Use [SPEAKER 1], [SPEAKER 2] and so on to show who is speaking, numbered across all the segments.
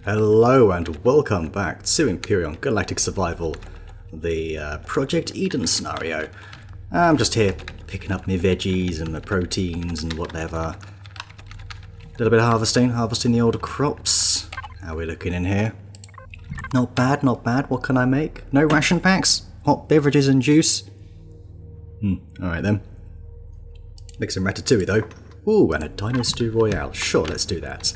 [SPEAKER 1] Hello and welcome back to Empyrion Galactic Survival, the Project Eden scenario. I'm just here picking up my veggies and my proteins and whatever. A little bit of harvesting the older crops. How are we looking in here? Not bad, not bad. What can I make? No ration packs? Hot beverages and juice? Alright then. Make some ratatouille though. Ooh, and a Dino Stew Royale. Sure, let's do that.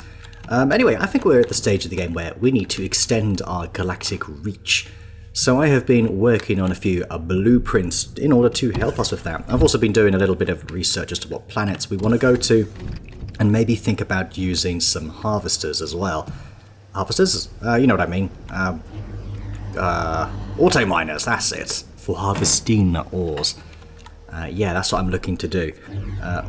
[SPEAKER 1] Anyway, I think we're at the stage of the game where we need to extend our galactic reach. So I have been working on a few blueprints in order to help us with that. I've also been doing a little bit of research as to what planets we want to go to, and maybe think about using some harvesters as well. Harvesters? You know what I mean. Auto miners, that's it. For harvesting ores. Yeah, that's what I'm looking to do.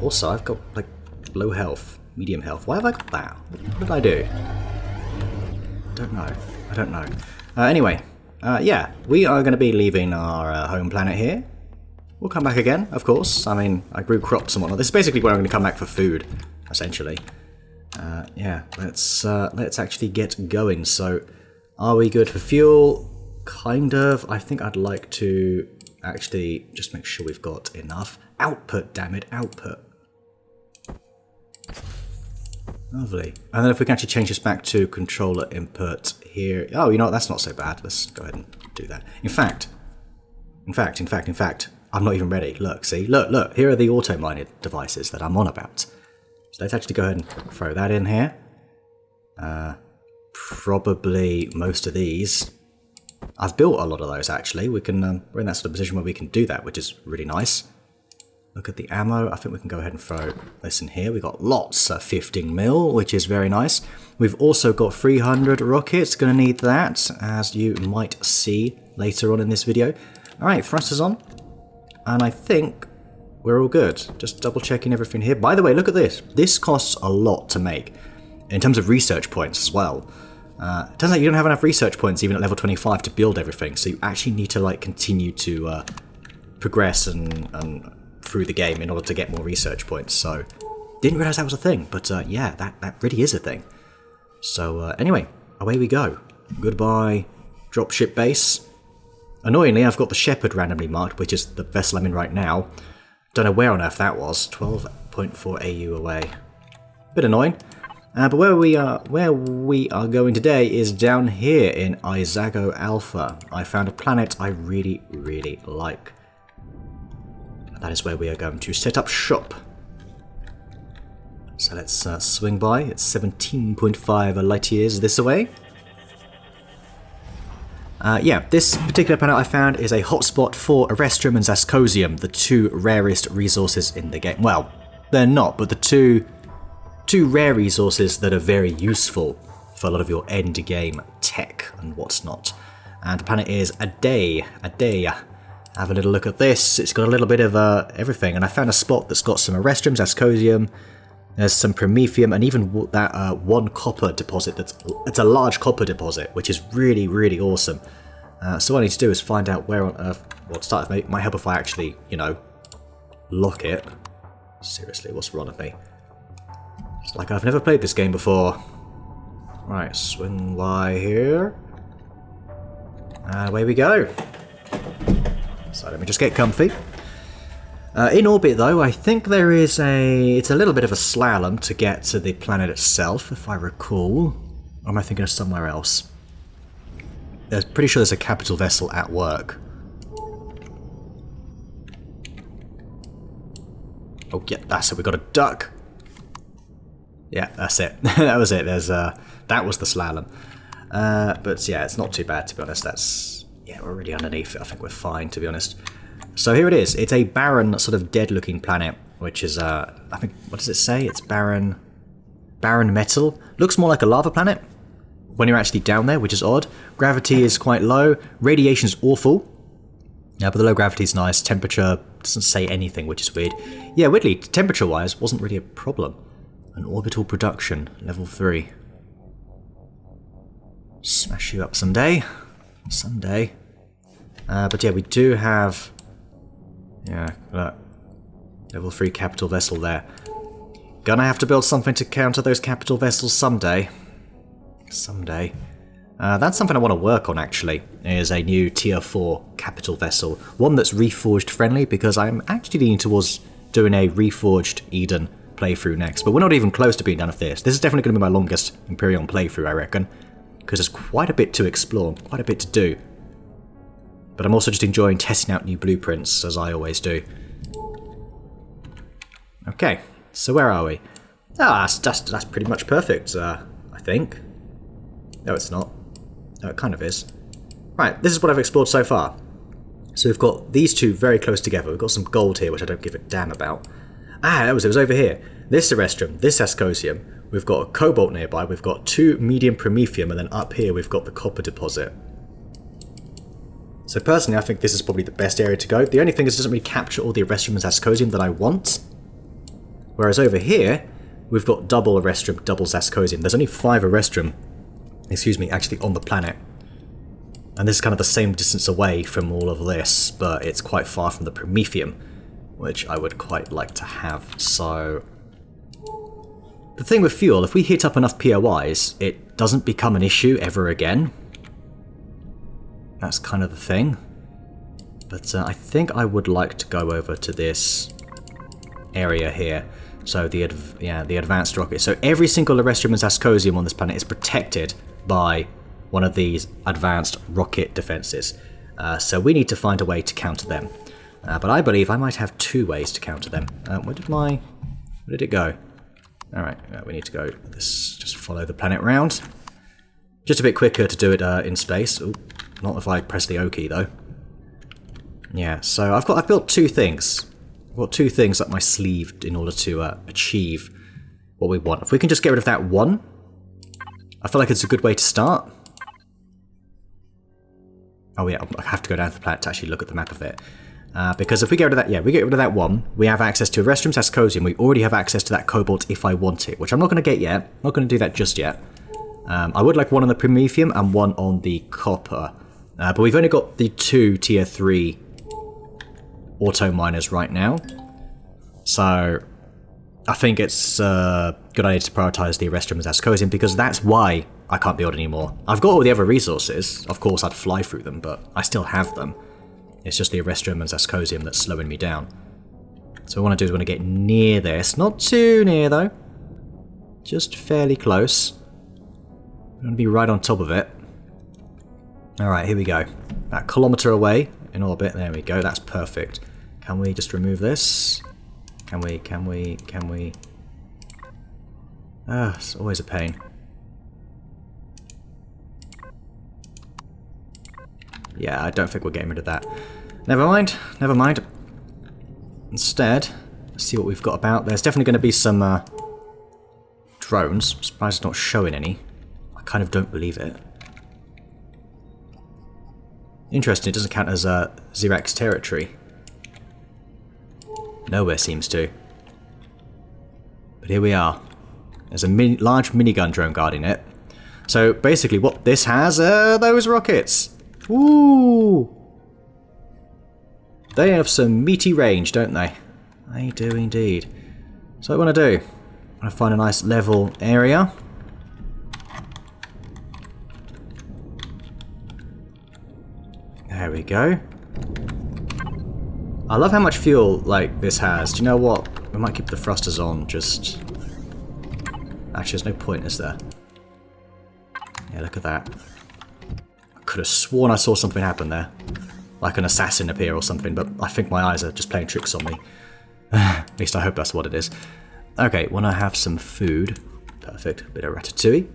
[SPEAKER 1] Also, I've got, like, low health. Medium health. Why have I got that? What did I do? I don't know. Anyway, yeah, we are going to be leaving our home planet here. We'll come back again, of course. I mean, I grew crops and whatnot. This is basically where I'm going to come back for food, essentially. Yeah, let's actually get going. So, are we good for fuel? Kind of. I think I'd like to actually just make sure we've got enough. Output, damn it, output. Lovely. And then if we can actually change this back to controller input here. Oh, you know what? That's not so bad. Let's go ahead and do that. In fact, I'm not even ready. Look, see? Look. Here are the auto-mining devices that I'm on about. So let's actually go ahead and throw that in here. Probably most of these. I've built a lot of those, actually. We can, we're in that sort of position where we can do that, which is really nice. Look at the ammo. I think we can go ahead and throw this in here. We've got lots of 15 mil, which is very nice. We've also got 300 rockets. Going to need that, as you might see later on in this video. All right, thrusters on. And I think we're all good. Just double checking everything here. By the way, look at this. This costs a lot to make in terms of research points as well. It turns out you don't have enough research points even at level 25 to build everything. So you actually need to like continue to progress and through the game in order to get more research points. So didn't realize that was a thing, but yeah, that really is a thing. So anyway, away we go. Goodbye dropship base. Annoyingly, I've got the Shepherd randomly marked, which is the vessel I'm in right now. Don't know where on earth that was. 12.4 AU away. Bit annoying. But where we are going today is down here in Izago Alpha. I found a planet I really, really like. That is where we are going to set up shop. So let's swing by. It's 17.5 light years this way. Yeah, this particular planet I found is a hotspot for Erestrum and Zascosium, the two rarest resources in the game. Well, they're not, but the two rare resources that are very useful for a lot of your end game tech and what's not. And the planet is Adea. Have a little look at this. It's got a little bit of everything, and I found a spot that's got some Erestrum, Zascosium, there's some Promethium, and even that one copper deposit. It's a large copper deposit, which is really, really awesome. So what I need to do is find out where on earth. Well, to start with, it might help if I actually, you know, lock it. Seriously, what's wrong with me? It's like I've never played this game before. Right, swing by here. Away we go. So let me just get comfy. In orbit though, I think there is it's a little bit of a slalom to get to the planet itself, if I recall. Or am I thinking of somewhere else? I'm pretty sure there's a capital vessel at work. Oh yeah, that's it, we got a duck. Yeah, that's it. That was it. That was the slalom. But yeah, it's not too bad to be honest. Yeah, we're already underneath it. I think we're fine, to be honest. So here it is. It's a barren, sort of dead-looking planet, which is, I think, what does it say? It's barren metal. Looks more like a lava planet when you're actually down there, which is odd. Gravity is quite low. Radiation's awful. Yeah, but the low gravity is nice. Temperature doesn't say anything, which is weird. Yeah, weirdly, temperature-wise, wasn't really a problem. An orbital production, level 3. Smash you up someday. Someday. But yeah, we do have... Yeah, look. Level 3 capital vessel there. Gonna have to build something to counter those capital vessels someday. Someday. That's something I want to work on, actually, is a new tier 4 capital vessel. One that's reforged friendly, because I'm actually leaning towards doing a reforged Eden playthrough next. But we're not even close to being done with this. This is definitely going to be my longest Empyrion playthrough, I reckon. Because there's quite a bit to explore, quite a bit to do. But I'm also just enjoying testing out new blueprints, as I always do. Okay, so where are we? Ah, that's pretty much perfect, I think. No, it's not. No, it kind of is. Right, this is what I've explored so far. So we've got these two very close together. We've got some gold here, which I don't give a damn about. Ah, it was over here. This Terrestrium, this Ascosium. We've got a cobalt nearby. We've got 2 medium promethium, and then up here we've got the copper deposit. So personally, I think this is probably the best area to go. The only thing is it doesn't really capture all the Errestrium and Ascosium that I want. Whereas over here, we've got double Errestrium, double Ascosium. There's only 5 Errestrium, actually on the planet. And this is kind of the same distance away from all of this, but it's quite far from the Promethium, which I would quite like to have. So the thing with fuel, if we hit up enough POIs, it doesn't become an issue ever again. That's kind of the thing. But I think I would like to go over to this area here. So the advanced rocket. So every single Errestrium and Ascosium on this planet is protected by one of these advanced rocket defenses. So we need to find a way to counter them. But I believe I might have 2 ways to counter them. Where did it go? Alright, we need to go just follow the planet round. Just a bit quicker to do it in space. Ooh, not if I press the O key though. Yeah, so I've built 2 things. I've got 2 things up my sleeve in order to achieve what we want. If we can just get rid of that one, I feel like it's a good way to start. Oh yeah, I have to go down to the planet to actually look at the map of it. Because if we get rid of that, we get rid of that one, we have access to Errestrium Ascosium. We already have access to that cobalt if I want it, which I'm not going to get yet. I'm not going to do that just yet. I would like one on the Promethium and one on the copper. But we've only got the 2 tier 3 auto miners right now. So I think it's a good idea to prioritize the Errestrium Ascosium, because that's why I can't build anymore. I've got all the other resources. Of course, I'd fly through them, but I still have them. It's just the Errestrium and Ascosium that's slowing me down. So what I want to do is I want to get near this. Not too near, though. Just fairly close. I'm going to be right on top of it. Alright, here we go. About a kilometre away in orbit. There we go. That's perfect. Can we just remove this? Can we? Ah, it's always a pain. Yeah, I don't think we're getting rid of that. Never mind. Instead, let's see what we've got about. There's definitely going to be some drones. I'm surprised it's not showing any. I kind of don't believe it. Interesting, it doesn't count as Xerax territory. Nowhere seems to. But here we are. There's a large minigun drone guarding it. So basically what this has are those rockets. Ooh! They have some meaty range, don't they? They do indeed. So what I want to do, I want to find a nice level area. There we go. I love how much fuel like this has. Do you know what? We might keep the thrusters on, just... Actually, there's no point, is there? Yeah, look at that. I could have sworn I saw something happen there. Like an assassin appear or something, but I think my eyes are just playing tricks on me. At least I hope that's what it is. Okay, when I have some food. Perfect. Bit of ratatouille.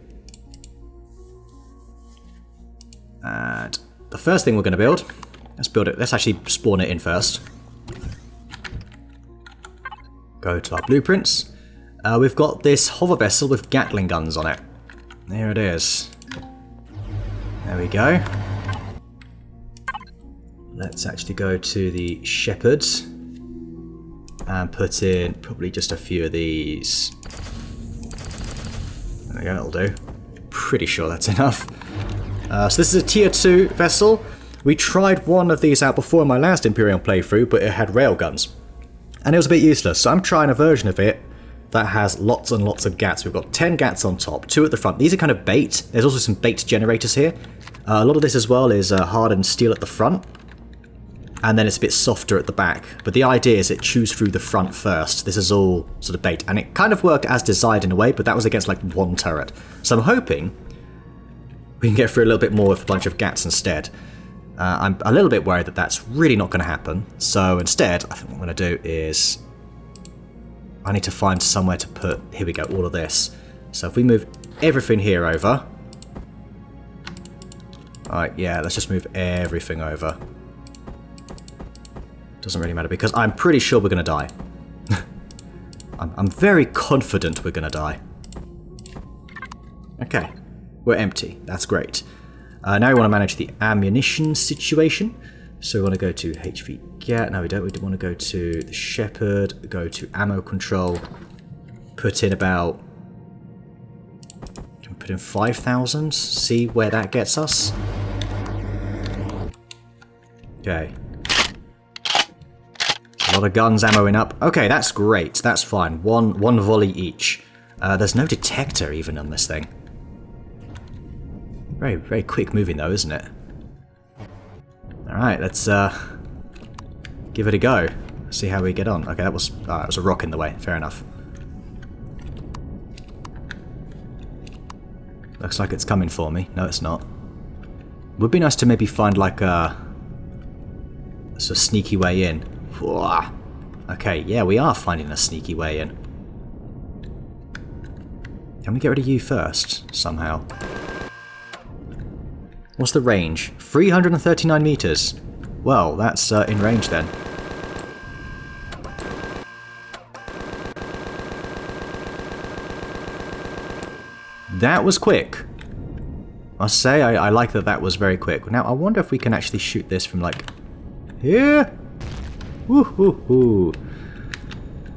[SPEAKER 1] And the first thing we're going to build, let's build it. Let's actually spawn it in first. Go to our blueprints. We've got this hover vessel with Gatling guns on it. There it is. There we go. Let's actually go to the shepherds and put in probably just a few of these. There we go, that'll do. Pretty sure that's enough. So this is a tier 2 vessel. We tried one of these out before in my last Empyrion playthrough, but it had railguns. And it was a bit useless, so I'm trying a version of it that has lots and lots of gats. We've got 10 gats on top, 2 at the front. These are kind of bait. There's also some bait generators here. A lot of this as well is hardened steel at the front, and then it's a bit softer at the back. But the idea is it chews through the front first. This is all sort of bait, and it kind of worked as designed in a way, but that was against like 1 turret. So I'm hoping we can get through a little bit more with a bunch of gats instead. I'm a little bit worried that that's really not going to happen. So instead, I think what I'm going to do is I need to find somewhere to put, here we go, all of this. So if we move everything here over. Alright, yeah, let's just move everything over. Doesn't really matter because I'm pretty sure we're going to die. I'm very confident we're going to die. Okay, we're empty. That's great. Now we want to manage the ammunition situation. So we want to go to HV Gat. No, we don't. We want to go to the Shepherd, go to ammo control, put in about... Can we put in 5,000? See where that gets us? Okay. A lot of guns ammoing up. Okay, that's great. That's fine. One volley each. There's no detector even on this thing. Very, very quick moving though, isn't it? Alright, let's give it a go. See how we get on. Okay, that was a rock in the way. Fair enough. Looks like it's coming for me. No, it's not. Would be nice to maybe find like a sort of sneaky way in. Okay, yeah, we are finding a sneaky way in. Can we get rid of you first, somehow? What's the range? 339 meters. Well, that's in range then. That was quick. I must say, I like that that was very quick. Now, I wonder if we can actually shoot this from, like, here? Woo-hoo-hoo.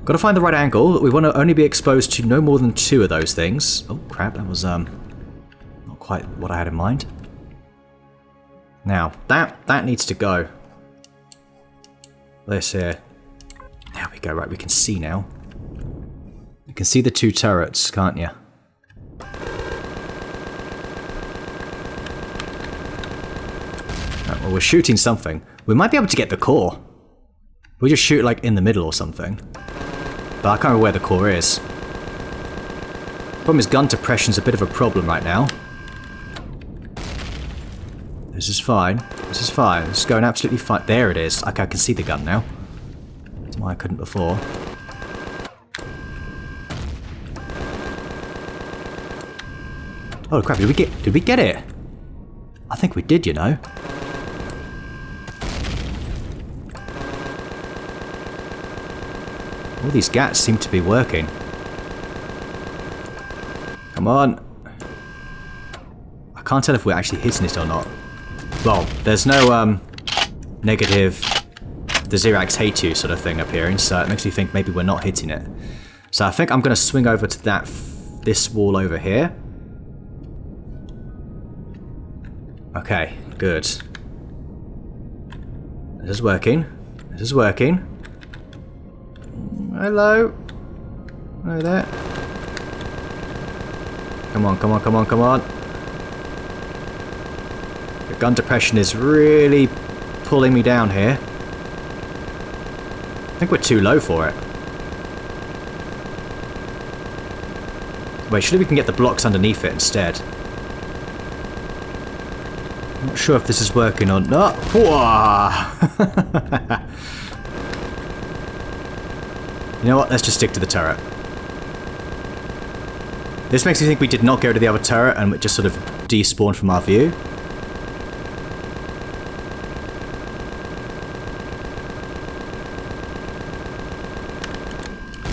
[SPEAKER 1] Gotta find the right angle. We want to only be exposed to no more than 2 of those things. Oh, crap, that was, not quite what I had in mind. Now, that needs to go. This here. There we go, right, we can see now. You can see the 2 turrets, can't you? Right, well, we're shooting something. We might be able to get the core. We just shoot, like, in the middle or something. But I can't remember where the core is. Problem is, gun depression's a bit of a problem right now. This is fine. This is fine. This is going absolutely fine. There it is. Okay, I can see the gun now. That's why I couldn't before. Oh crap! Did we get it? I think we did. You know. All these gats seem to be working. Come on. I can't tell if we're actually hitting it or not. Well, there's no negative the Xerax hate you sort of thing appearing, so it makes me think maybe we're not hitting it. So I think I'm going to swing over to this wall over here. Okay, good. This is working. This is working. Hello. Hello there. Come on, come on, come on, come on. The gun depression is really pulling me down here. I think we're too low for it. Wait, surely we can get the blocks underneath it instead. I'm not sure if this is working or not. You know what? Let's just stick to the turret. This makes me think we did not go to the other turret and it just sort of despawned from our view.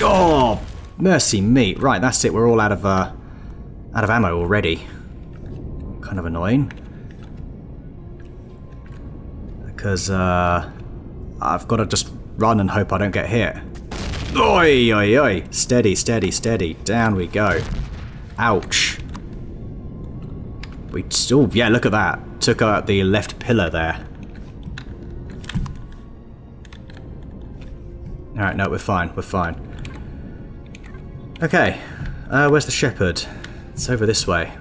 [SPEAKER 1] Oh, mercy me. Right, that's it. We're all out of ammo already. Kind of annoying. Because I've got to just run and hope I don't get hit. Oi, oi, oi. Steady, steady, steady. Down we go. Ouch. We still, yeah, look at that. Took out the left pillar there. Alright, no, we're fine. We're fine. Okay, where's the shepherd? It's over this way. I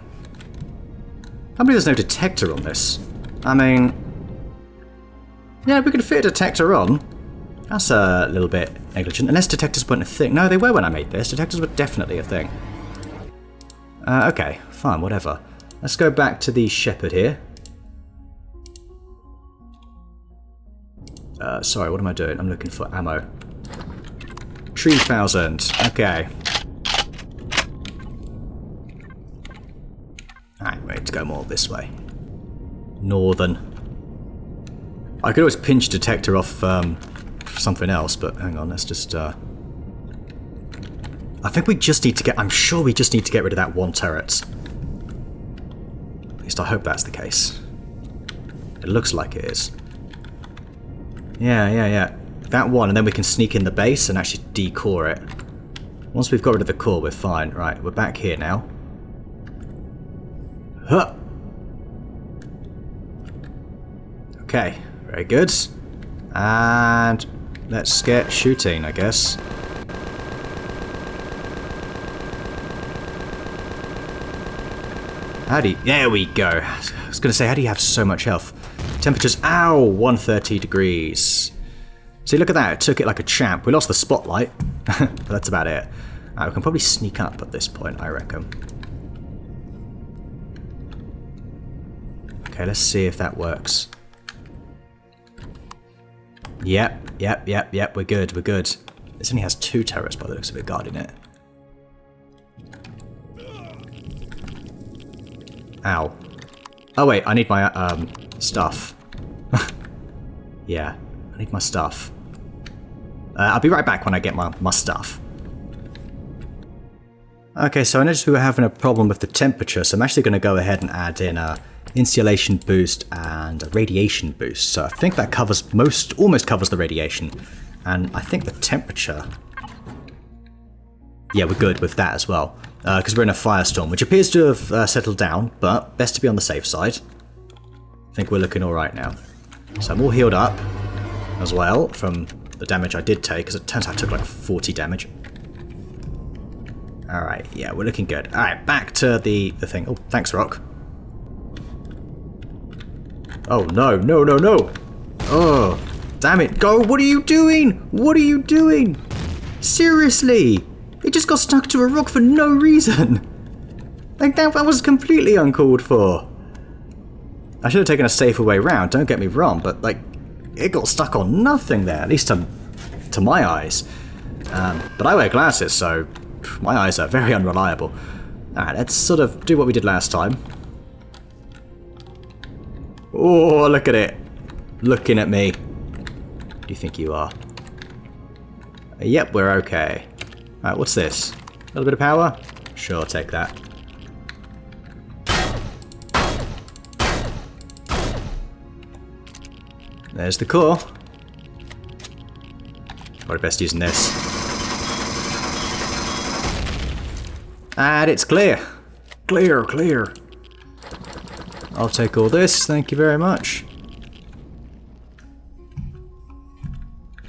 [SPEAKER 1] can't believe there's no detector on this. I mean... yeah, we could fit a detector on. That's a little bit negligent. Unless detectors weren't a thing. No, they were when I made this. Detectors were definitely a thing. Okay, fine, whatever. Let's go back to the shepherd here. Sorry, what am I doing? I'm looking for ammo. 3,000. Okay. Alright, we need to go more this way. Northern. I could always pinch detector off something else, but hang on, let's just... I think we just need to get... I'm sure we just need to get rid of that one turret. At least I hope that's the case. It looks like it is. Yeah. That one, and then we can sneak in the base and actually decore it. Once we've got rid of the core, we're fine. Right, we're back here now. Huh. Okay, very good. And let's get shooting, I guess. There we go. I was going to say, how do you have so much health? Temperatures, ow, 130 degrees. See, look at that. It took it like a champ. We lost the spotlight, but that's about it. We can probably sneak up at this point, I reckon. Okay, let's see if that works. Yep, we're good. This only has 2 turrets by the looks of it guarding it. Ow. Oh wait, I need my stuff. Yeah, I need my stuff. I'll be right back when I get my stuff. Okay, so I noticed we were having a problem with the temperature, so I'm actually going to go ahead and add in a insulation boost and a radiation boost. So I think that covers almost covers the radiation, and I think the temperature... yeah, we're good with that as well, because we're in a firestorm, which appears to have settled down, but best to be on the safe side. I think we're looking alright now. So I'm all healed up as well from the damage I did take, because it turns out I took like 40 damage. Alright, yeah, we're looking good. Alright, back to the thing. Oh, thanks, Rock. Oh, no. Oh, damn it. Go, what are you doing? Seriously? It just got stuck to a rock for no reason. Like, that was completely uncalled for. I should have taken a safer way round, don't get me wrong, but, like, it got stuck on nothing there, at least to my eyes. But I wear glasses, so my eyes are very unreliable. Alright, let's sort of do what we did last time. Oh, look at it. Looking at me. Who do you think you are? Yep, we're okay. Alright, what's this? A little bit of power? Sure, take that. There's the core. Probably best using this. And it's clear. Clear. I'll take all this, thank you very much.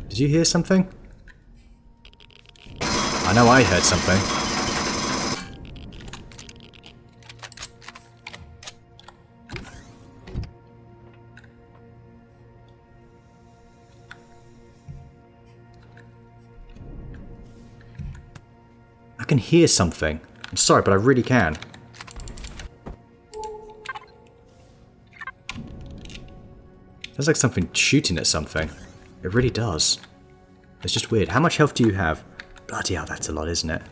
[SPEAKER 1] Did you hear something? I know I heard something. I can hear something. I'm sorry, but I really can. Feels like something shooting at something. It really does. It's just weird. How much health do you have? Bloody hell, that's a lot, isn't it?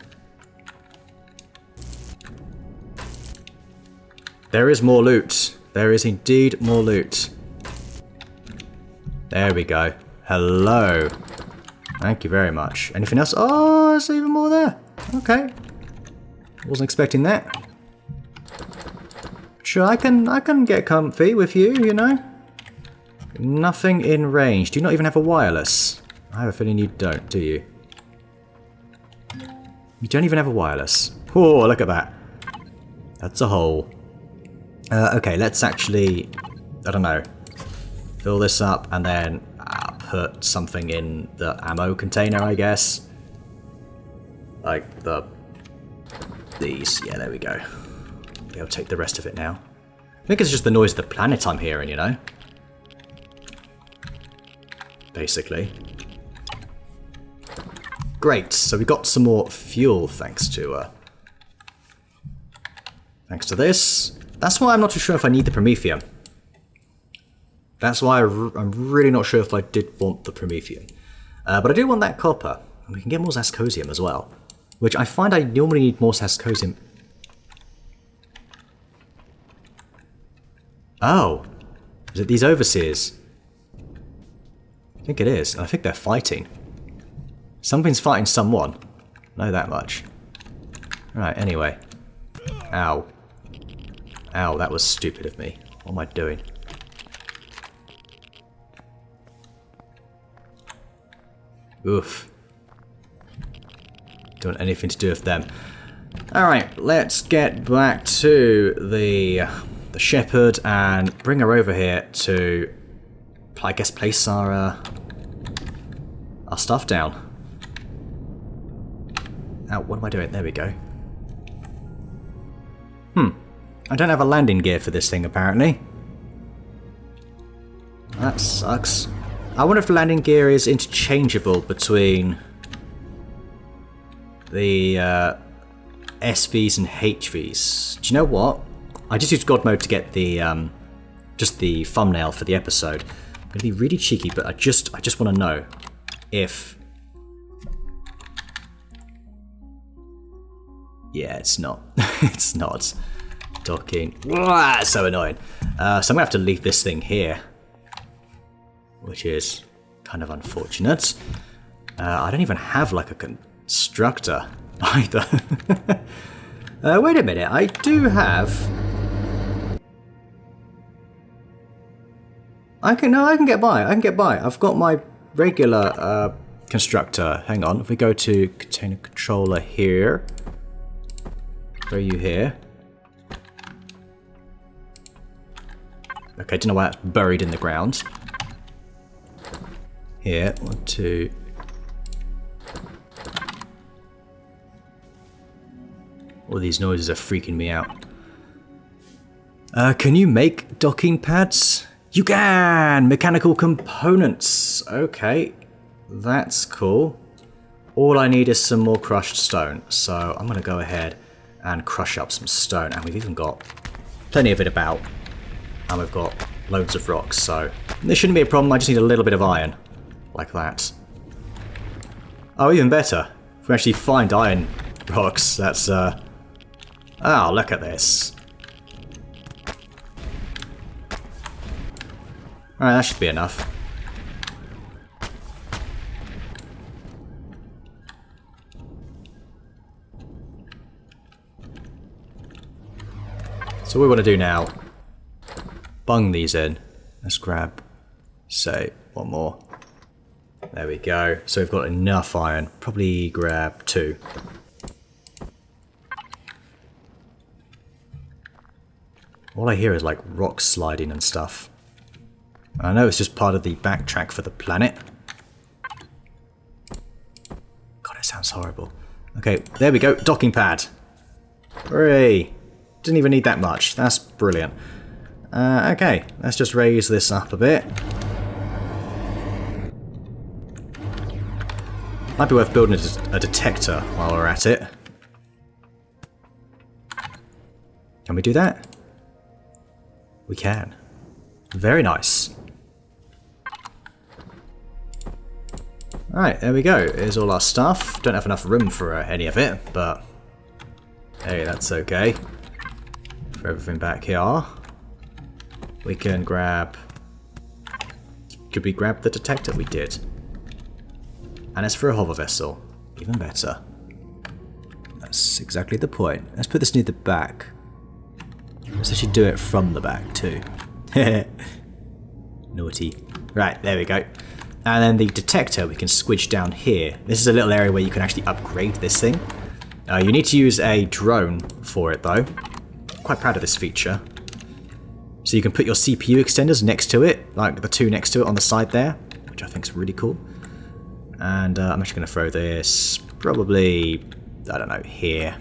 [SPEAKER 1] There is more loot. There is indeed more loot. There we go. Hello. Thank you very much. Anything else? Oh, there's even more there. Okay. Wasn't expecting that. Sure, I can get comfy with you, you know. Nothing in range. Do you not even have a wireless? I have a feeling you don't, do you? You don't even have a wireless. Oh, look at that. That's a hole. Okay, let's actually, I don't know, fill this up and then put something in the ammo container, I guess. Like the these. Yeah, there we go. I'll take the rest of it now. I think it's just the noise of the planet I'm hearing, you know? Basically. Great, so we got some more fuel thanks to this. That's why I'm not too sure if I need the Promethium. That's why I'm really not sure if I did want the Promethium. But I do want that copper. And we can get more Zascosium as well. Which I find I normally need more Zascosium. Oh. Is it these overseers? I think it is. I think they're fighting. Something's fighting someone. Know that much. Right, anyway. Ow. Ow, that was stupid of me. What am I doing? Oof. Don't want anything to do with them. Alright, let's get back to the shepherd and bring her over here to, I guess, place our stuff down. Ow, what am I doing? There we go. I don't have a landing gear for this thing, apparently. That sucks. I wonder if the landing gear is interchangeable between the SVs and HVs. Do you know what? I just used God mode to get the just the thumbnail for the episode. I'm gonna be really cheeky, but I just want to know if. Yeah, it's not. It's not. Docking. So annoying. So I'm gonna have to leave this thing here, which is kind of unfortunate. I don't even have like a constructor either. Wait a minute, I do have. I can get by. I can get by. I've got my regular constructor. Hang on. If we go to container controller here, throw you here. Okay, don't know why that's buried in the ground. Here, 1, 2. All these noises are freaking me out. Can you make docking pads? You can! Mechanical components. Okay, that's cool. All I need is some more crushed stone. So I'm going to go ahead and crush up some stone. And we've even got plenty of it about. And we've got loads of rocks, so this shouldn't be a problem. I just need a little bit of iron. Like that. Oh, even better. If we actually find iron rocks, that's, oh, look at this. Alright, that should be enough. So what we want to do now, bung these in. Let's grab, say, one more. There we go. So we've got enough iron. Probably grab 2. All I hear is like rocks sliding and stuff. I know it's just part of the backtrack for the planet. God, it sounds horrible. Okay, there we go. Docking pad. Hooray. Didn't even need that much. That's brilliant. Okay, let's just raise this up a bit. Might be worth building a detector while we're at it. Can we do that? We can. Very nice. Alright, there we go. Here's all our stuff. Don't have enough room for any of it, but hey, that's okay. For everything back here. We can grab... Could we grab the detector? We did. And it's for a hover vessel. Even better. That's exactly the point. Let's put this near the back. Let's actually do it from the back too. Naughty. Right, there we go. And then the detector we can squidge down here. This is a little area where you can actually upgrade this thing. You need to use a drone for it though. Quite proud of this feature. So you can put your CPU extenders next to it, like the 2 next to it on the side there, which I think is really cool. And I'm actually going to throw this probably, I don't know, here.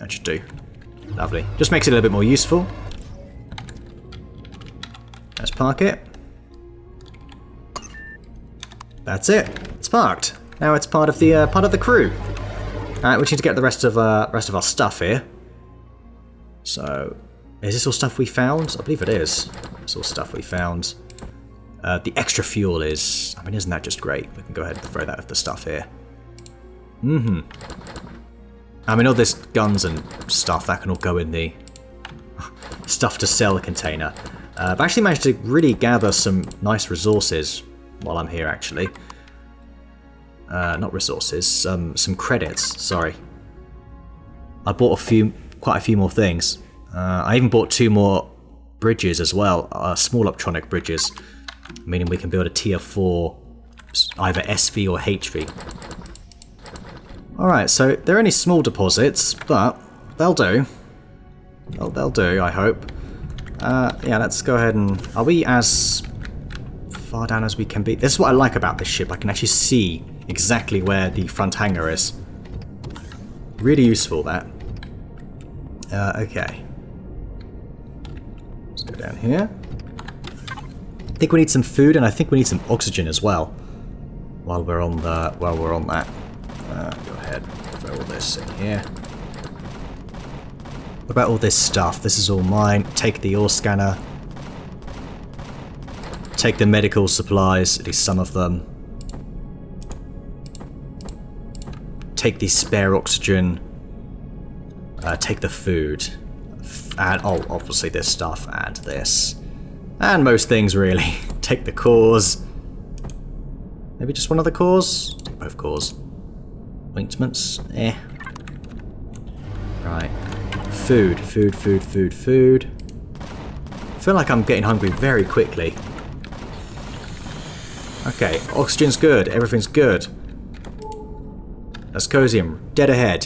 [SPEAKER 1] That should do. Lovely. Just makes it a little bit more useful. Let's park it. That's it. It's parked. Now it's part of the crew. Alright, we need to get the rest of our stuff here. So, is this all stuff we found? I believe it is. It's all stuff we found. The extra fuel is... I mean, isn't that just great? We can go ahead and throw that at the stuff here. Mm-hmm. I mean, all this guns and stuff, that can all go in the stuff to sell container. I've actually managed to really gather some nice resources while I'm here, actually. Not resources, some credits, sorry. I bought quite a few more things. I even bought 2 more bridges as well, small optronic bridges, meaning we can build a tier 4, either SV or HV. Alright, so they're only small deposits, but they'll do. They'll do, I hope. Yeah, let's go ahead and... Are we as far down as we can be? This is what I like about this ship. I can actually see exactly where the front hangar is. Really useful, that. Okay. Let's go down here. I think we need some food, and I think we need some oxygen as well. While we're on that. Go ahead, throw all this in here. What about all this stuff? This is all mine. Take the ore scanner. Take the medical supplies, at least some of them. Take the spare oxygen. Take the food. And, oh, obviously this stuff and this. And most things, really. Take the cores. Maybe just one of the cores? Take both cores. Ointments? Eh. Right. Food. I feel like I'm getting hungry very quickly. Okay, oxygen's good. Everything's good. Ascosium, dead ahead.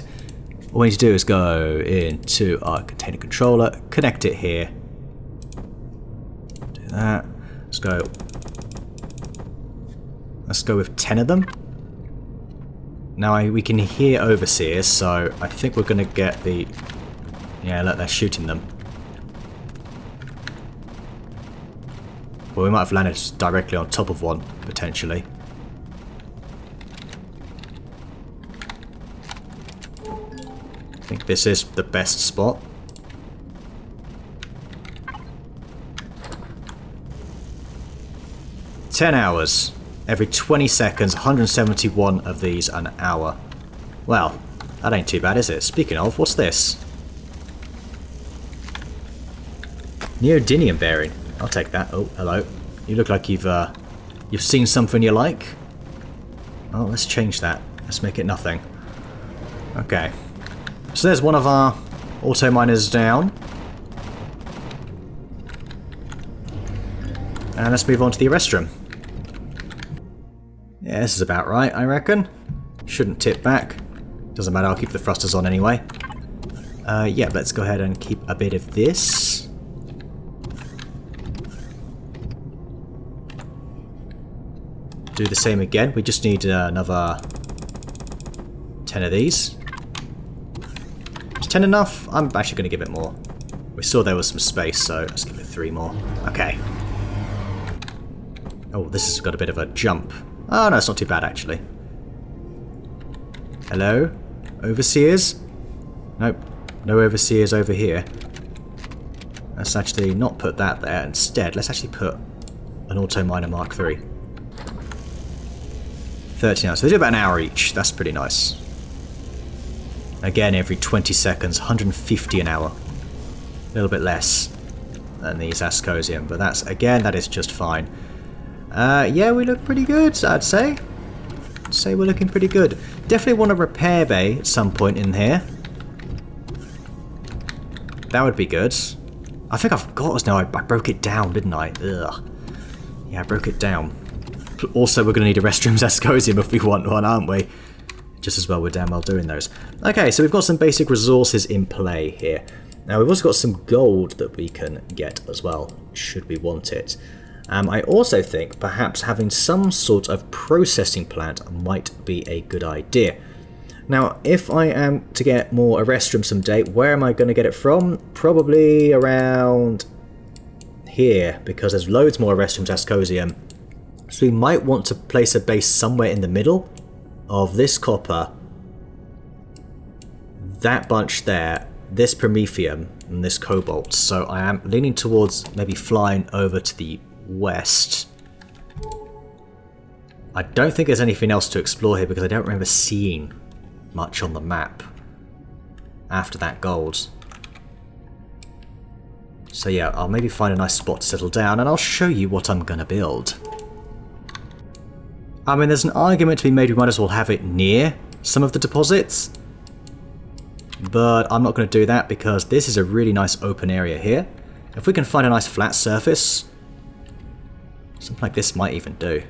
[SPEAKER 1] All we need to do is go into our container controller, connect it here. Do that. Let's go with 10 of them. Now we can hear overseers, so I think we're going to get the... Yeah, look, they're shooting them. Well, we might have landed directly on top of one, potentially. I think this is the best spot. "10 hours. Every 20 seconds, 171 of these an hour." Well, that ain't too bad, is it? Speaking of, what's this? Neodymium bearing. I'll take that. Oh, hello. You look like you've seen something you like. Oh, let's change that. Let's make it nothing. Okay. So there's one of our auto miners down. And let's move on to the arrest room. Yeah, this is about right, I reckon. Shouldn't tip back. Doesn't matter, I'll keep the thrusters on anyway. Yeah, let's go ahead and keep a bit of this. Do the same again. We just need another 10 of these. Is 10 enough? I'm actually going to give it more. We saw there was some space, so let's give it 3 more. Okay. Oh, this has got a bit of a jump. Oh, no, it's not too bad, actually. Hello? Overseers? Nope. No overseers over here. Let's actually not put that there. Instead, let's actually put an Auto Miner Mark III. 13 hours. So they do about an hour each. That's pretty nice. Again, every 20 seconds, 150 an hour. A little bit less than these Ascosium, but that's, again, that is just fine. Yeah, we look pretty good, I'd say. I'd say we're looking pretty good. Definitely want a repair bay at some point in here. That would be good. I think I forgot now. I broke it down, didn't I? Ugh. Yeah, I broke it down. Also, we're going to need a restrooms Ascosium if we want one, aren't we? Just as well we're damn well doing those. Okay, so we've got some basic resources in play here. Now, we've also got some gold that we can get as well, should we want it. I also think perhaps having some sort of processing plant might be a good idea. Now, if I am to get more Arrestrum someday, where am I going to get it from? Probably around here, because there's loads more Arrestrum's Ascosium. So we might want to place a base somewhere in the middle of this copper, that bunch there, this Promethium, and this Cobalt. So I am leaning towards maybe flying over to the west. I don't think there's anything else to explore here because I don't remember seeing much on the map after that gold. So yeah, I'll maybe find a nice spot to settle down and I'll show you what I'm going to build. I mean, there's an argument to be made we might as well have it near some of the deposits. But I'm not going to do that because this is a really nice open area here. If we can find a nice flat surface, something like this might even do.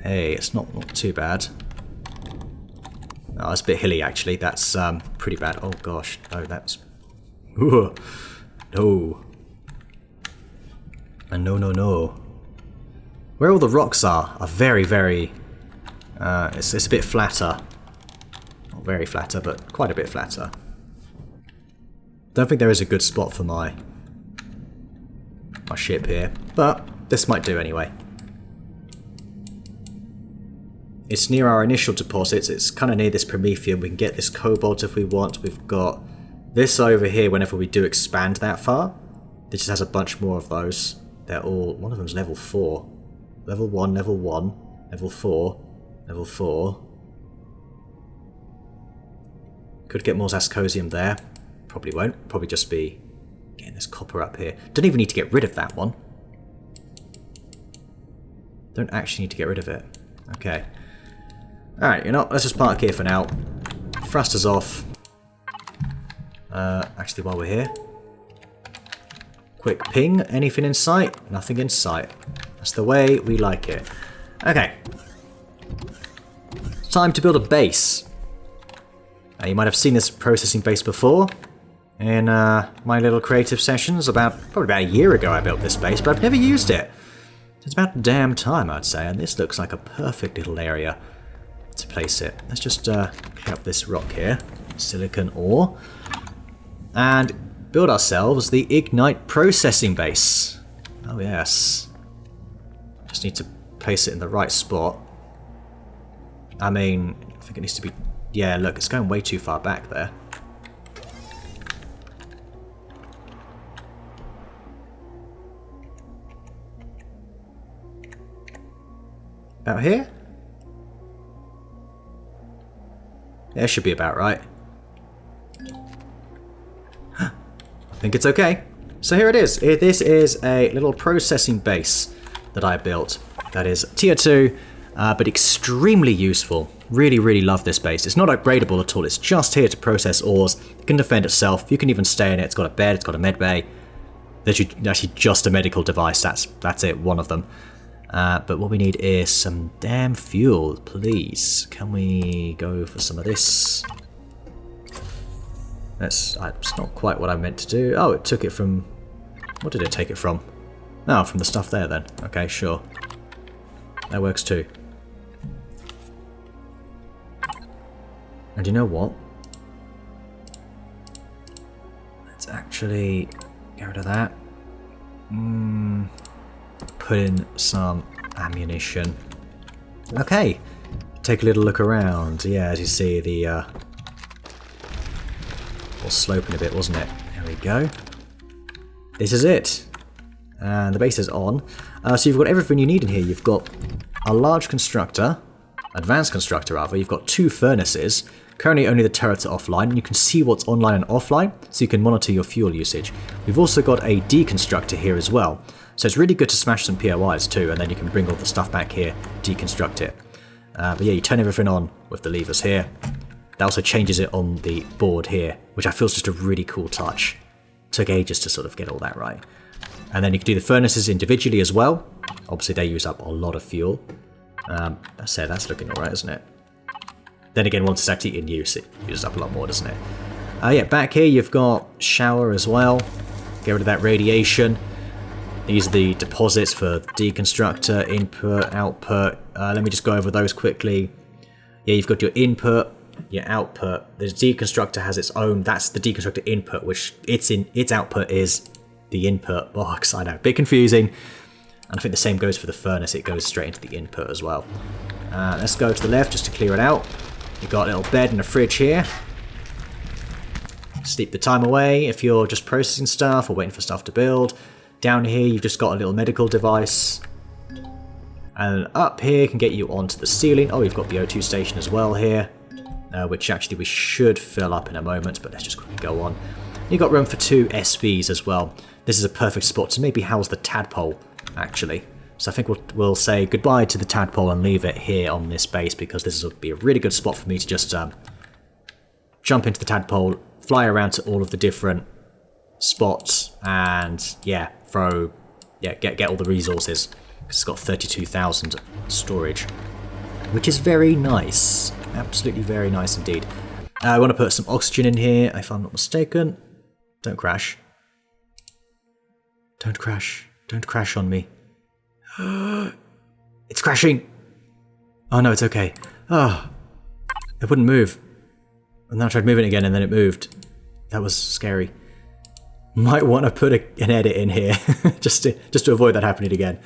[SPEAKER 1] Hey, it's not too bad. Oh, it's a bit hilly actually. That's pretty bad. Oh gosh, no, that's... Ooh. No. And no. Where all the rocks are very, very... it's a bit flatter. Not very flatter, but quite a bit flatter. Don't think there is a good spot for my ship here, but this might do anyway. It's near our initial deposits. It's kind of near this Promethium. We can get this Cobalt if we want. We've got this over here whenever we do expand that far. This just has a bunch more of those. They're all... One of them's level 4. Level 1, level 1, level 4, level 4. Could get more Zascosium there. Probably won't. Probably just be getting this copper up here. Don't even need to get rid of that one. Don't actually need to get rid of it. Okay. Alright, you know, let's just park here for now. Thrusters off. Actually, while we're here. Quick ping. Anything in sight? Nothing in sight. That's the way we like it. Okay. Time to build a base. Now, you might have seen this processing base before in my little creative sessions. Probably about a year ago I built this base, but I've never used it. It's about damn time, I'd say, and this looks like a perfect little area to place it. Let's just pick up this rock here, silicon ore, and build ourselves the Ignite processing base. Oh yes. Just need to place it in the right spot. I mean, I think it needs to be... Yeah, look, it's going way too far back there. About here? Yeah, it should be about right. I think it's okay. So here it is. This is a little processing base that I built. That is tier 2, but extremely useful. Really, really love this base. It's not upgradable at all. It's just here to process ores. It can defend itself. You can even stay in it. It's got a bed. It's got a med bay. There's actually just a medical device. That's it. One of them. But what we need is some damn fuel, please. Can we go for some of this? It's not quite what I meant to do. Oh, it took it from... What did it take it from? Oh, from the stuff there then. Okay, sure. That works too. And you know what? Let's actually get rid of that. Put in some ammunition. Okay. Take a little look around. Yeah, as you see, the was sloping a bit, wasn't it? There we go. This is it. And the base is on. So you've got everything you need in here. You've got a large constructor, advanced constructor rather. You've got 2 furnaces. Currently only the turrets are offline, and you can see what's online and offline, so you can monitor your fuel usage. We've also got a deconstructor here as well. So it's really good to smash some POIs too, and then you can bring all the stuff back here, deconstruct it. But yeah, you turn everything on with the levers here. That also changes it on the board here, which I feel is just a really cool touch. Took ages to sort of get all that right. And then you can do the furnaces individually as well. Obviously they use up a lot of fuel. That's looking alright, isn't it? Then again, once it's actually in use, it uses up a lot more, doesn't it? Yeah, back here you've got shower as well. Get rid of that radiation. These are the deposits for deconstructor, input, output. Let me just go over those quickly. Yeah, you've got your input, your output. The deconstructor has its own, that's the deconstructor input, which its output is the input box. I know, a bit confusing. And I think the same goes for the furnace, it goes straight into the input as well. Let's go to the left just to clear it out. You've got a little bed and a fridge here. Sleep the time away if you're just processing stuff or waiting for stuff to build. Down here you've just got a little medical device. And up here can get you onto the ceiling. Oh, you've got the O2 station as well here. Which actually we should fill up in a moment, but let's just quickly go on. You've got room for 2 SVs as well. This is a perfect spot to maybe house the tadpole, actually. So I think we'll say goodbye to the tadpole and leave it here on this base, because this will be a really good spot for me to just jump into the tadpole, fly around to all of the different spots, and yeah, get all the resources. It's got 32,000 storage, which is very nice. Absolutely very nice indeed. I want to put some oxygen in here, if I'm not mistaken. Don't crash. Don't crash. Don't crash on me. It's crashing! Oh no, it's okay. Oh, it wouldn't move. And then I tried moving it again and then it moved. That was scary. Might want to put an edit in here just to avoid that happening again.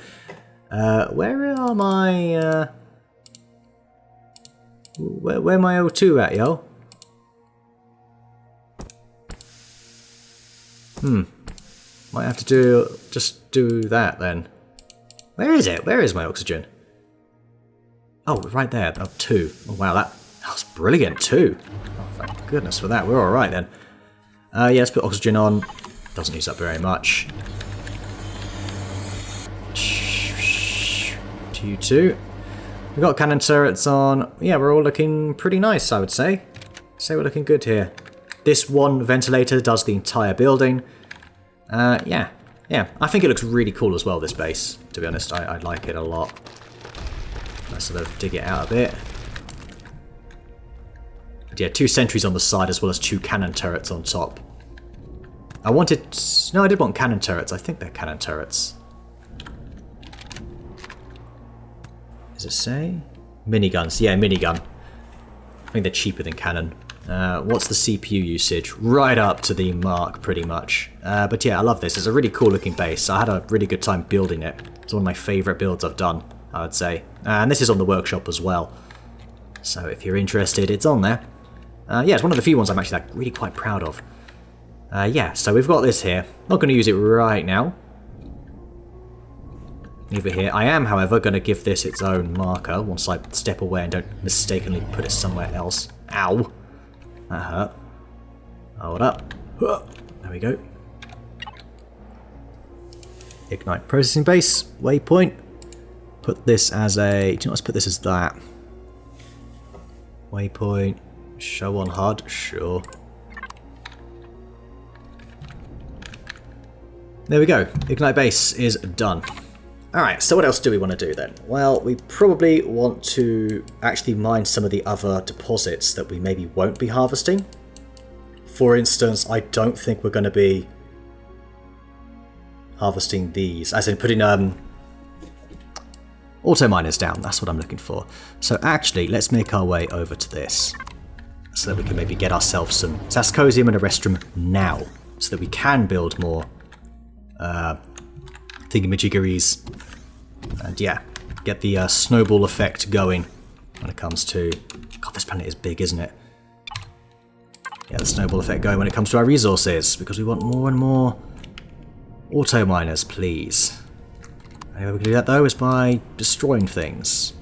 [SPEAKER 1] Where are my where my O2 at, yo? Might have to just do that then. Where is it? Where is my oxygen? Oh, right there. Oh, 2. Oh, wow, that was brilliant. 2. Oh, thank goodness for that. We're all right then. Yeah, let's put oxygen on. Doesn't use up very much. Q2. We've got cannon turrets on. Yeah, we're all looking pretty nice, I would say. Say we're looking good here. This one ventilator does the entire building. Yeah. I think it looks really cool as well, this base. To be honest, I like it a lot. Let's sort of dig it out a bit. But yeah, 2 sentries on the side as well as 2 cannon turrets on top. I wanted... No, I did want cannon turrets. I think they're cannon turrets. Does it say? Miniguns. Yeah, minigun. I think they're cheaper than cannon. What's the CPU usage? Right up to the mark, pretty much. But yeah, I love this. It's a really cool looking base. I had a really good time building it. It's one of my favourite builds I've done, I would say. And this is on the workshop as well. So if you're interested, it's on there. Yeah, it's one of the few ones I'm actually really quite proud of. Yeah, so we've got this here. Not going to use it right now. Leave it here. I am, however, going to give this its own marker once I step away and don't mistakenly put it somewhere else. Ow. That hurt. Hold up. There we go. Ignite processing base. Waypoint. Put this as a... Do you know what? Let's put this as that. Waypoint. Show on HUD. Sure. There we go. Ignite base is done. Alright, so what else do we want to do then? Well, we probably want to actually mine some of the other deposits that we maybe won't be harvesting. For instance, I don't think we're going to be harvesting these, as in putting auto miners down. That's what I'm looking for. So actually, let's make our way over to this, so that we can maybe get ourselves some Zascosium and a restroom now, so that we can build more thingamajiggeries, and yeah, get the snowball effect going when it comes to... God, this planet is big, isn't it? Yeah, the snowball effect going when it comes to our resources, because we want more and more auto miners, please. The only way we can do that, though, is by destroying things.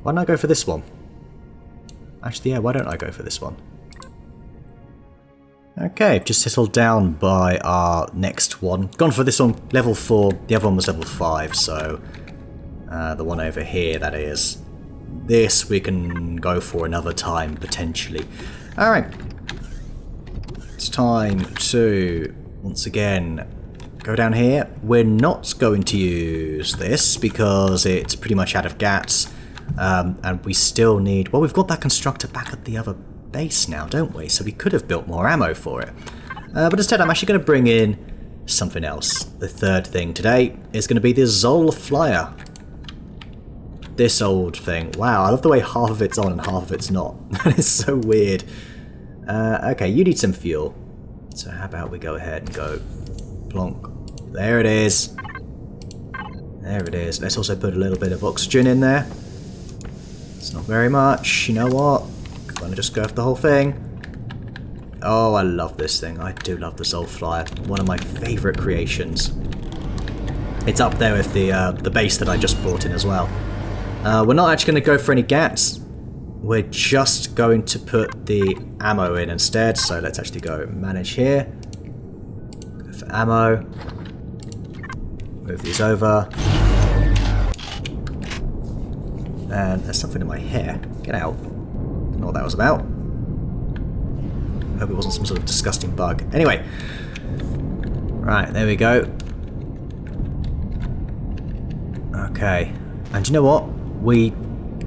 [SPEAKER 1] Why don't I go for this one? Actually, yeah, why don't I go for this one? Okay, just settled down by our next one. Gone for this one, level 4. The other one was level 5, so... the one over here, that is. This we can go for another time, potentially. Alright. It's time to, once again, go down here. We're not going to use this, because it's pretty much out of GATs. And we still need... Well, we've got that constructor back at the other base now, don't we? So we could have built more ammo for it. But instead, I'm actually going to bring in something else. The third thing today is going to be the Zol Flyer. this old thing. Wow, I love the way half of it's on and half of it's not. That is so weird. Okay, you need some fuel. So how about we go ahead and go plonk. There it is. There it is. Let's also put a little bit of oxygen in there. It's not very much. You know what? I'm gonna just go for the whole thing. Oh, I love this thing. I do love the Soul Flyer. One of my favourite creations. It's up there with the base that I just brought in as well. We're not actually going to go for any GATs. We're just going to put the ammo in instead. So let's actually go manage here. Go for ammo. Move these over. And there's something in my hair. Get out. I don't know what that was about. Hope it wasn't some sort of disgusting bug. Anyway. Right, there we go. Okay. And you know what? We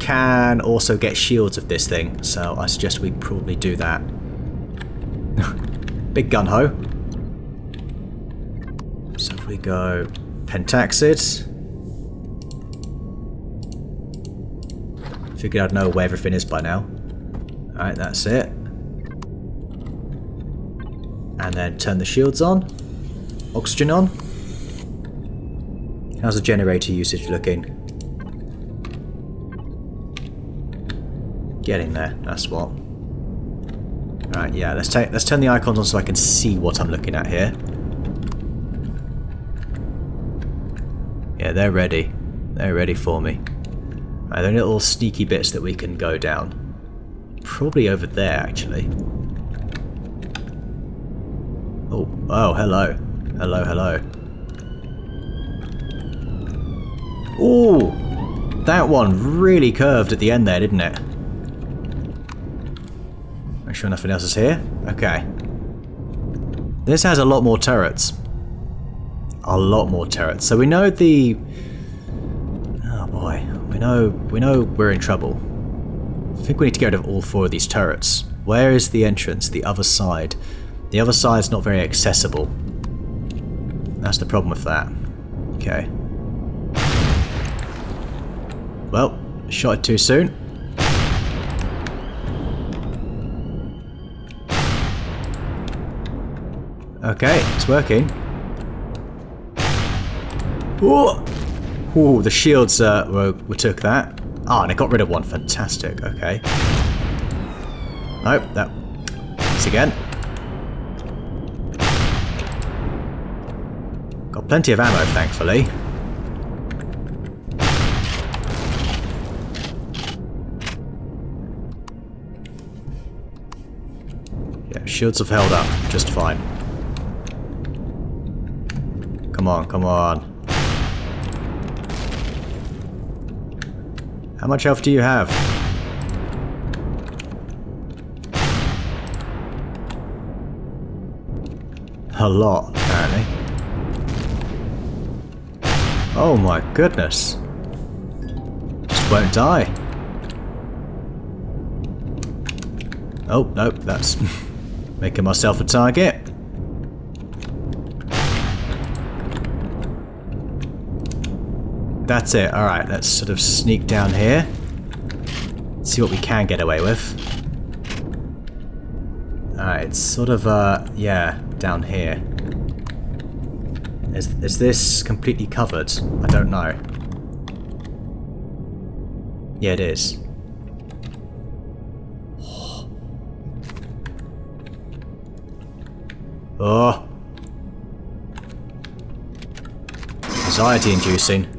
[SPEAKER 1] can also get shields of this thing, so I suggest we probably do that. Big gun ho. So if we go Pentaxid. Figured I'd know where everything is by now. Alright, that's it. And then turn the shields on. Oxygen on. How's the generator usage looking? Get in there, that's what. Right, yeah, let's turn the icons on so I can see what I'm looking at here. Yeah, they're ready. They're ready for me. Right, there are little sneaky bits that we can go down. Probably over there, actually. Oh, hello. Hello, hello. Ooh! That one really curved at the end there, didn't it? Make sure nothing else is here. Okay. This has a lot more turrets. A lot more turrets. So we know the... Oh boy. We know we're in trouble. I think we need to get rid of all 4 of these turrets. Where is the entrance? The other side. The other side's not very accessible. That's the problem with that. Okay. Well, shot it too soon. Okay, it's working. Ooh! Ooh, the shields we took that. Ah, and it got rid of one. Fantastic. Okay. Nope, that. Once again. Got plenty of ammo, thankfully. Yeah, shields have held up just fine. Come on, come on. How much health do you have? A lot, apparently. Oh my goodness. Just won't die. Oh, nope, that's making myself a target. That's it. Alright, let's sort of sneak down here. See what we can get away with. Alright, it's sort of, yeah, down here. Is this completely covered? I don't know. Yeah, it is. Oh. Anxiety inducing.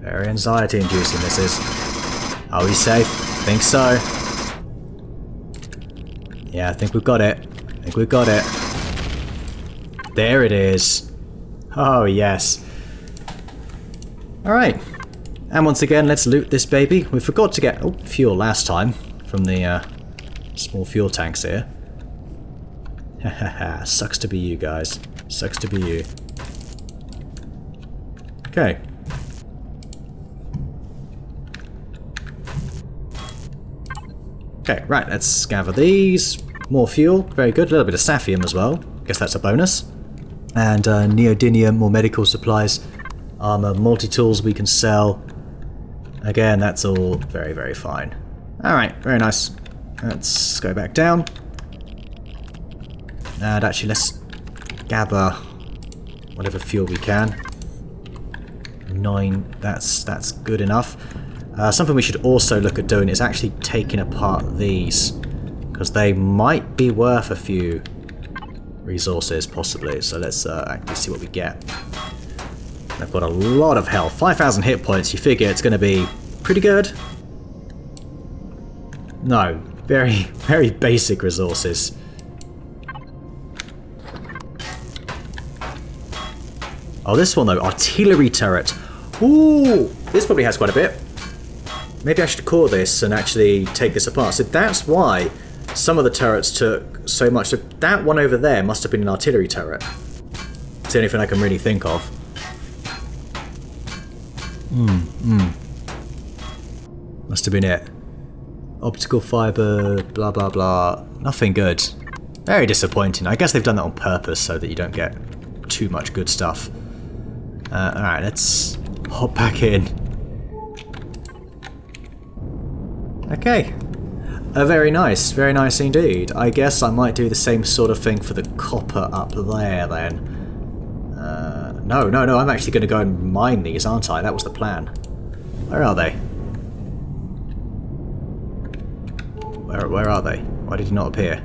[SPEAKER 1] Very anxiety inducing this is. Are we safe? Think so. Yeah, I think we've got it. I think we've got it. There it is. Oh, yes. Alright. And once again, let's loot this baby. We forgot to get fuel last time from the small fuel tanks here. Hahaha, sucks to be you guys. Sucks to be you. Okay. Okay, right, let's gather these. More fuel, very good. A little bit of saphium as well. Guess that's a bonus. And neodymium, more medical supplies. armor, multi-tools we can sell. Again, that's all very, very fine. Alright, very nice. Let's go back down. And actually, let's gather whatever fuel we can. 9, that's good enough. Something we should also look at doing is actually taking apart these, because they might be worth a few resources, possibly. So let's actually see what we get. I've got a lot of health. 5,000 hit points. You figure it's going to be pretty good? No. Very, very basic resources. Oh, this one though. Artillery turret. Ooh! This probably has quite a bit. Maybe I should core this and actually take this apart. So that's why some of the turrets took so much. So that one over there must have been an artillery turret. It's the only thing I can really think of. Must have been it. Optical fiber, blah blah blah. Nothing good. Very disappointing. I guess they've done that on purpose so that you don't get too much good stuff. Alright, let's hop back in. Okay. Very nice indeed. I guess I might do the same sort of thing for the copper up there then. No, I'm actually going to go and mine these, aren't I? That was the plan. Where are they? Where are they? Why did you not appear?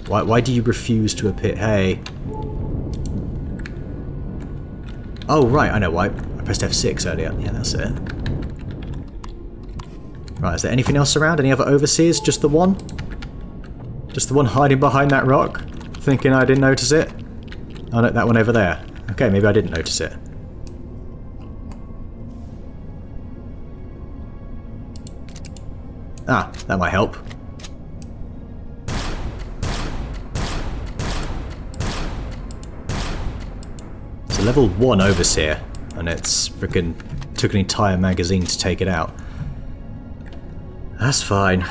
[SPEAKER 1] Why do you refuse to appear? Hey. Oh, right, I know why. I pressed F6 earlier. Yeah, that's it. Right, is there anything else around? Any other overseers? Just the one? Just the one hiding behind that rock? Thinking I didn't notice it? Oh, no, that one over there. Okay, maybe I didn't notice it. Ah, that might help. It's a level 1 overseer, and it's freaking took an entire magazine to take it out. That's fine.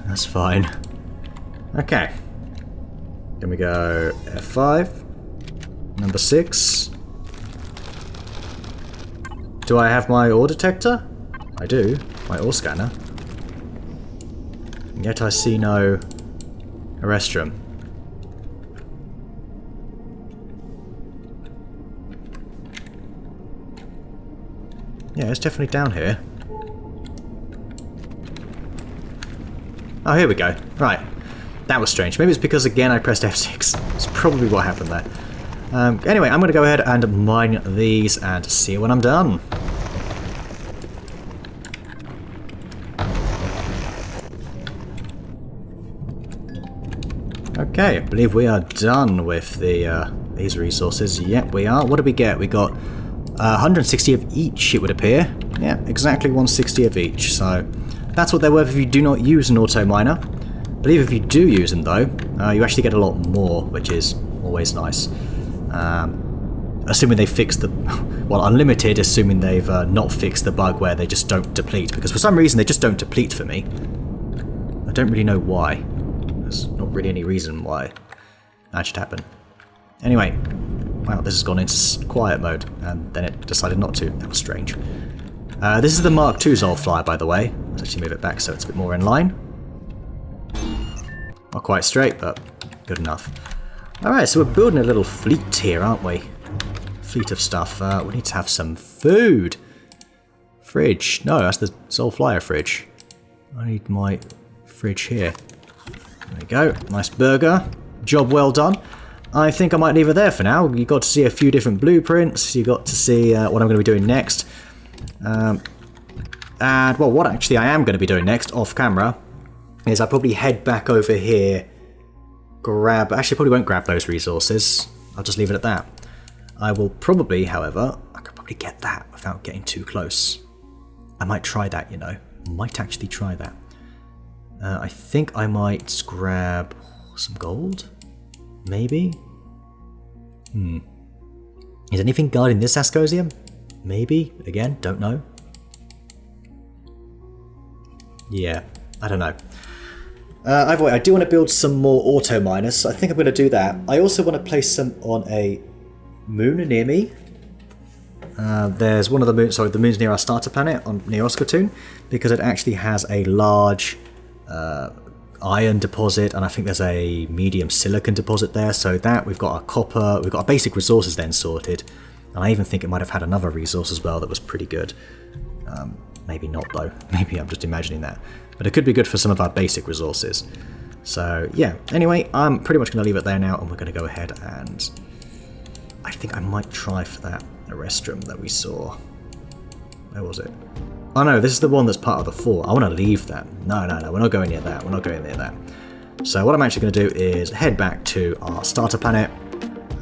[SPEAKER 1] That's fine. Okay. Can we go F5? Number 6. Do I have my ore detector? I do. My ore scanner. Yet I see no Arrestrum. Yeah, it's definitely down here. Oh, here we go. Right. That was strange. Maybe it's because, again, I pressed F6. It's probably what happened there. Anyway, I'm going to go ahead and mine these and see when I'm done. Okay, I believe we are done with the these resources. Yep, we are. What did we get? We got 160 of each, it would appear. Yeah, exactly 160 of each. So that's what they're worth if you do not use an auto miner. I believe if you do use them, though, you actually get a lot more, which is always nice. Assuming they fixed the... Well, unlimited, assuming they've not fixed the bug where they just don't deplete. Because for some reason, they just don't deplete for me. I don't really know why. There's not really any reason why that should happen. Anyway, wow, this has gone into quiet mode, and then it decided not to. That was strange. This is the Mark II Zol Flyer, by the way. Let's actually move it back so it's a bit more in line. Not quite straight, but good enough. Alright, so we're building a little fleet here, aren't we? Fleet of stuff. We need to have some food. Fridge. No, that's the Zol Flyer fridge. I need my fridge here. There we go. Nice burger. Job well done. I think I might leave it there for now. You got to see a few different blueprints. You got to see what I'm going to be doing next. And, well, what actually I am going to be doing next, off camera, is I'll probably head back over here, grab... Actually, I probably won't grab those resources. I'll just leave it at that. I will probably, however, I could probably get that without getting too close. I might try that, you know. Might actually try that. I think I might grab some gold? Maybe? Is anything guarding this Ascosium? Maybe? Again, don't know. Yeah, I don't know. Either way, I do want to build some more auto miners, so I think I'm going to do that. I also want to place some on a moon near me. There's one of the moons, sorry, the moons near our starter planet, near Oscartoon, because it actually has a large iron deposit, and I think there's a medium silicon deposit there, so that, we've got our copper, we've got our basic resources then sorted, and I even think it might have had another resource as well that was pretty good. Maybe not though, maybe I'm just imagining that, but it could be good for some of our basic resources. So yeah, anyway, I'm pretty much going to leave it there now, and we're going to go ahead and I think I might try for that restroom that we saw. Where was it? Oh no, this is the one that's part of the fort. I want to leave that. No, we're not going near that. We're not going near that. So what I'm actually going to do is head back to our starter planet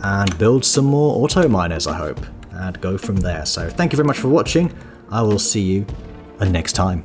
[SPEAKER 1] and build some more auto miners, I hope, and go from there. So thank you very much for watching. I will see you next time.